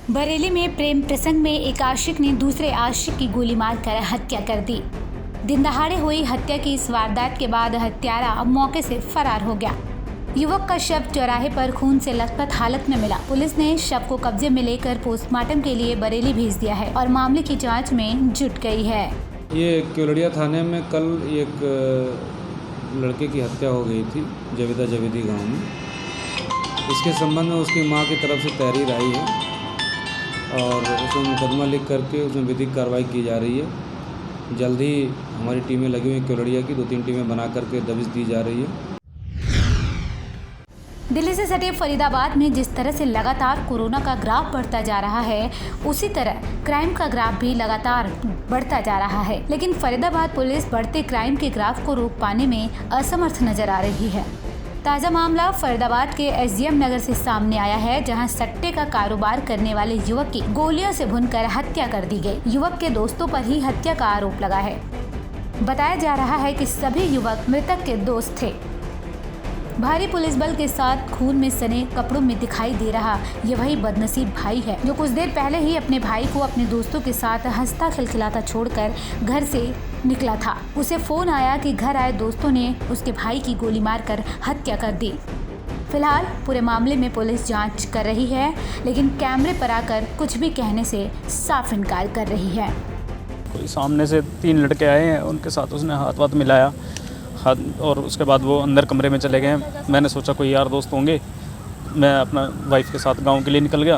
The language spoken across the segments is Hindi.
बरेली में प्रेम प्रसंग में एक आशिक ने दूसरे आशिक की गोली मारकर हत्या कर दी। दिन दहाड़े हुई हत्या की इस वारदात के बाद हत्यारा अब मौके से फरार हो गया। युवक का शव चौराहे पर खून से लथपथ हालत में मिला। पुलिस ने शव को कब्जे में लेकर पोस्टमार्टम के लिए बरेली भेज दिया है और मामले की जांच में जुट गई है। ये केवड़िया थाने में कल एक लड़के की हत्या हो गई थी जवेदी गांव में। इसके संबंध में उसकी मां की तरफ से तहरीर आई है और उसमें मुकदमा लिख करके उसमें विधिक कार्रवाई की जा रही है। जल्द ही हमारी टीमें लगी हुई केवड़िया की 2-3 टीमें बना करके दबिश दी जा रही है। दिल्ली से सटे फरीदाबाद में जिस तरह से लगातार कोरोना का ग्राफ बढ़ता जा रहा है, उसी तरह क्राइम का ग्राफ भी लगातार बढ़ता जा रहा है। लेकिन फरीदाबाद पुलिस बढ़ते क्राइम के ग्राफ को रोक पाने में असमर्थ नजर आ रही है। ताज़ा मामला फरीदाबाद के एसडीएम नगर से सामने आया है, जहां सट्टे का कारोबार करने वाले युवक की गोलियों से भूनकर हत्या कर दी गई। युवक के दोस्तों पर ही हत्या का आरोप लगा है। बताया जा रहा है कि सभी युवक मृतक के दोस्त थे। भारी पुलिस बल के साथ खून में सने कपड़ों में दिखाई दे रहा ये वही बदनसीब भाई है जो कुछ देर पहले ही अपने भाई को अपने दोस्तों के साथ हंसता खिलखिलाता छोड़कर घर से निकला था। उसे फोन आया कि घर आए दोस्तों ने उसके भाई की गोली मारकर हत्या कर दी। फिलहाल पूरे मामले में पुलिस जांच कर रही है, लेकिन कैमरे पर आकर कुछ भी कहने से साफ इनकार कर रही है। कोई सामने से 3 लड़के आए हैं, उनके साथ उसने हाथ मिलाया और उसके बाद वो अंदर कमरे में चले गए। मैंने सोचा कोई यार दोस्त होंगे। मैं अपना वाइफ के साथ गांव के लिए निकल गया।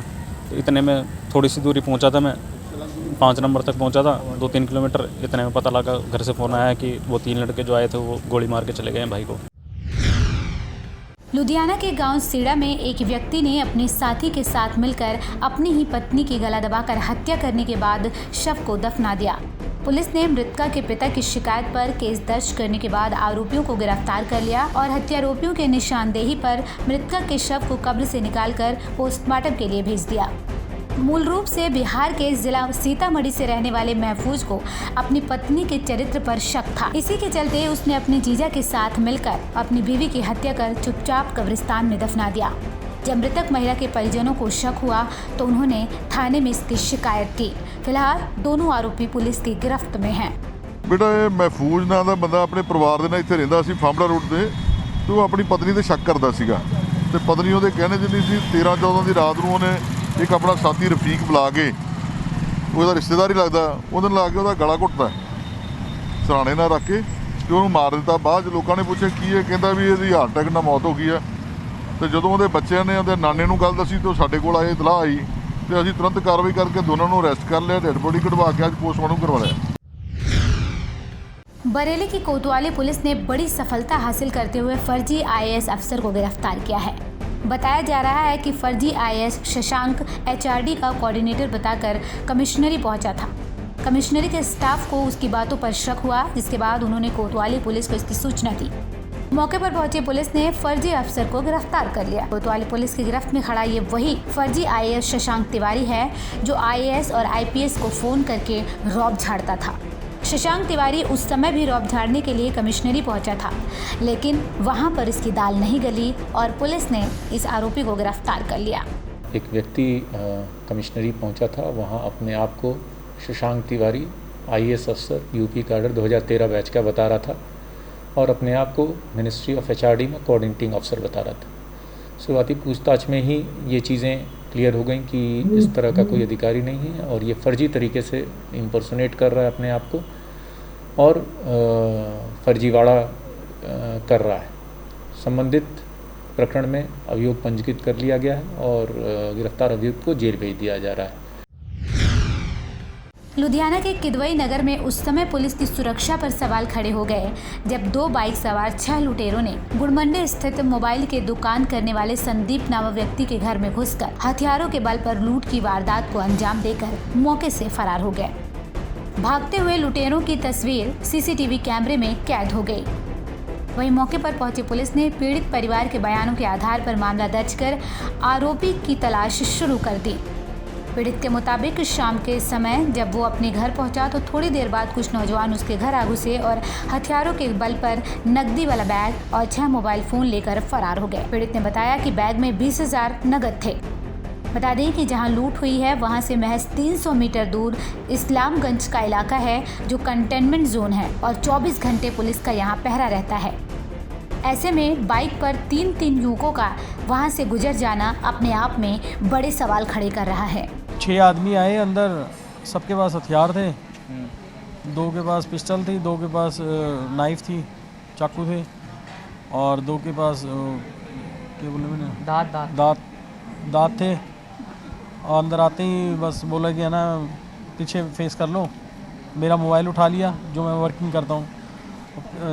तो इतने में थोड़ी सी दूरी पहुंचा था, मैं 5 नंबर तक पहुंचा था, 2-3 किलोमीटर। इतने में पता लगा, घर से फ़ोन आया कि वो 3 लड़के जो आए थे वो गोली मार के चले गए भाई को। लुधियाना के गांव सीड़ा में एक व्यक्ति ने अपने साथी के साथ मिलकर अपनी ही पत्नी की गला दबाकर हत्या करने के बाद शव को दफना दिया। पुलिस ने मृतका के पिता की शिकायत पर केस दर्ज करने के बाद आरोपियों को गिरफ्तार कर लिया और हत्यारोपियों के निशानदेही पर मृतका के शव को कब्र से निकालकर पोस्टमार्टम के लिए भेज दिया। मूल रूप से बिहार के जिला सीतामढ़ी से रहने वाले महफूज को अपनी पत्नी के चरित्र पर शक था। इसी के चलते उसने अपने जीजा के साथ मिलकर अपनी बीवी की हत्या कर चुपचाप कब्रिस्तान में दफना दिया। जब मृतक महिला के परिजनों को शक हुआ तो उन्होंने थाने में इसकी शिकायत की। फिलहाल दोनों आरोपी पुलिस की गिरफ्त में हैं। बेटा ये महफूज नाम ਦਾ ਬੰਦਾ ਆਪਣੇ ਪਰਿਵਾਰ ਦੇ ਨਾਲ ਇੱਥੇ ਰਹਿੰਦਾ ਸੀ ਫਾਂਬੜਾ ਰੋਡ ਤੇ। ਤੇ ਉਹ ਆਪਣੀ ਪਤਨੀ ਤੇ ਸ਼ੱਕ ਕਰਦਾ ਸੀਗਾ ਤੇ ਪਤਨੀ ਉਹਦੇ ਕਹਿਣੇ ਜਿੰਨੀ ਸੀ 13-14 ਦੀ ਰਾਤ ਨੂੰ ਉਹਨੇ ਇੱਕ ਆਪਣਾ ਸਾਥੀ ਰਫੀਕ ਬੁਲਾ ਕੇ ਉਹਦਾ ਰਿਸ਼ਤੇਦਾਰ ਹੀ ਲੱਗਦਾ ਉਹਦੇ ਨਾਲ ਆ ਕੇ ਉਹਦਾ ਗਲਾ ਘੁੱਟਦਾ ਸਰਾਣੇ ਨਾਲ ਰੱਖ ਕੇ ਤੇ ਉਹਨੂੰ ਮਾਰ ਦਿੱਤਾ। ਬਾਅਦ ਚ ਲੋਕਾਂ ਨੇ ਪੁੱਛਿਆ ਕੀ ਇਹ, ਕਹਿੰਦਾ ਵੀ ਇਹਦੀ ਹਾਰਟ ਅਟੈਕ ਨਾਲ ਮੌਤ ਹੋ ਗਈ ਆ। ਤੇ ਜਦੋਂ ਉਹਦੇ ਬੱਚਿਆਂ ਨੇ ਉਹਦੇ ਨਾਨੇ ਨੂੰ ਗੱਲ ਦੱਸੀ ਤਾਂ ਸਾਡੇ ਕੋਲ ਆਏ ਇਤਲਾਹ ਆਈ ਤੇ ਅਸੀਂ ਤੁਰੰਤ ਕਾਰਵਾਈ ਕਰਕੇ ਦੋਨਾਂ ਨੂੰ ਅਰੈਸਟ ਕਰ ਲਿਆ। ਡੈਡ ਬੋਡੀ ਕਢਵਾ ਕੇ ਅੱਜ पोस्टमार्टम करवा लिया। बरेली की कोतवाली पुलिस ने बड़ी सफलता हासिल करते हुए फर्जी आईएएस अफसर को गिरफ्तार किया है। बताया जा रहा है कि फर्जी आईएएस शशांक एचआरडी का कोऑर्डिनेटर बताकर कमिश्नरी पहुंचा था। कमिश्नरी के स्टाफ को उसकी बातों पर शक हुआ, जिसके बाद उन्होंने कोतवाली पुलिस को इसकी सूचना दी। मौके पर पहुंची पुलिस ने फर्जी अफसर को गिरफ्तार कर लिया। कोतवाली पुलिस की गिरफ्त में खड़ा ये वही फर्जी आईएएस शशांक तिवारी है जो आईएएस और आईपीएस को फोन करके रौब झाड़ता था। शशांक तिवारी उस समय भी रौब झाड़ने के लिए कमिश्नरी पहुंचा था, लेकिन वहां पर इसकी दाल नहीं गली और पुलिस ने इस आरोपी को गिरफ्तार कर लिया। एक व्यक्ति कमिश्नरी पहुंचा था, वहां अपने आप को शशांक तिवारी आईएएस अफसर यूपी कैडर 2013 बैच का बता रहा था और अपने आप को मिनिस्ट्री ऑफ एचआरडी में कोऑर्डिनेटिंग अफसर बता रहा था। शुरुआती पूछताछ में ही ये चीज़ें क्लियर हो गई कि इस तरह का कोई अधिकारी नहीं है और ये फर्जी तरीके से इम्पर्सोनेट कर रहा है अपने आप को और फर्जीवाड़ा कर रहा है। संबंधित प्रकरण में अभियोग पंजीकृत कर लिया गया है और गिरफ्तार अभियुक्त को जेल भेज दिया जा रहा है। लुधियाना के किदवई नगर में उस समय पुलिस की सुरक्षा पर सवाल खड़े हो गए जब 2 बाइक सवार 6 लुटेरों ने गुड़मंडे स्थित मोबाइल की दुकान करने वाले संदीप नामक व्यक्ति के घर में घुसकर हथियारों के बल पर लूट की वारदात को अंजाम देकर मौके से फरार हो गए। भागते हुए लुटेरों की तस्वीर सीसीटीवी कैमरे में कैद हो गई। वहीं मौके पर पहुंची पुलिस ने पीड़ित परिवार के बयानों के आधार पर मामला दर्ज कर आरोपी की तलाश शुरू कर दी। पीड़ित के मुताबिक शाम के समय जब वो अपने घर पहुंचा तो थोड़ी देर बाद कुछ नौजवान उसके घर आ घुसे और हथियारों के बल पर नकदी वाला बैग और 6 मोबाइल फोन लेकर फरार हो गए। पीड़ित ने बताया कि बैग में 20,000 नगद थे। बता दें कि जहां लूट हुई है वहां से महज 300 मीटर दूर इस्लामगंज का इलाका है, जो कंटेनमेंट जोन है और 24 घंटे पुलिस का यहां पहरा रहता है। ऐसे में बाइक पर 3 युवकों का वहां से गुजर जाना अपने आप में बड़े सवाल खड़े कर रहा है। 6 आदमी आए अंदर, सबके पास हथियार थे। 2 के पास पिस्टल थी, 2 के पास नाइफ थी, चाकू थे, और 2 के पास क्या बोले मैंने दांत थे। और अंदर आते ही बस बोला कि है ना पीछे फेस कर लो। मेरा मोबाइल उठा लिया जो मैं वर्किंग करता हूँ।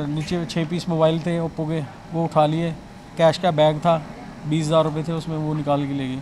नीचे 6 पीस मोबाइल थे ओप्पो के, वो उठा लिए। कैश का बैग था, 20,000 रुपये थे उसमें, वो निकाल के ले गए।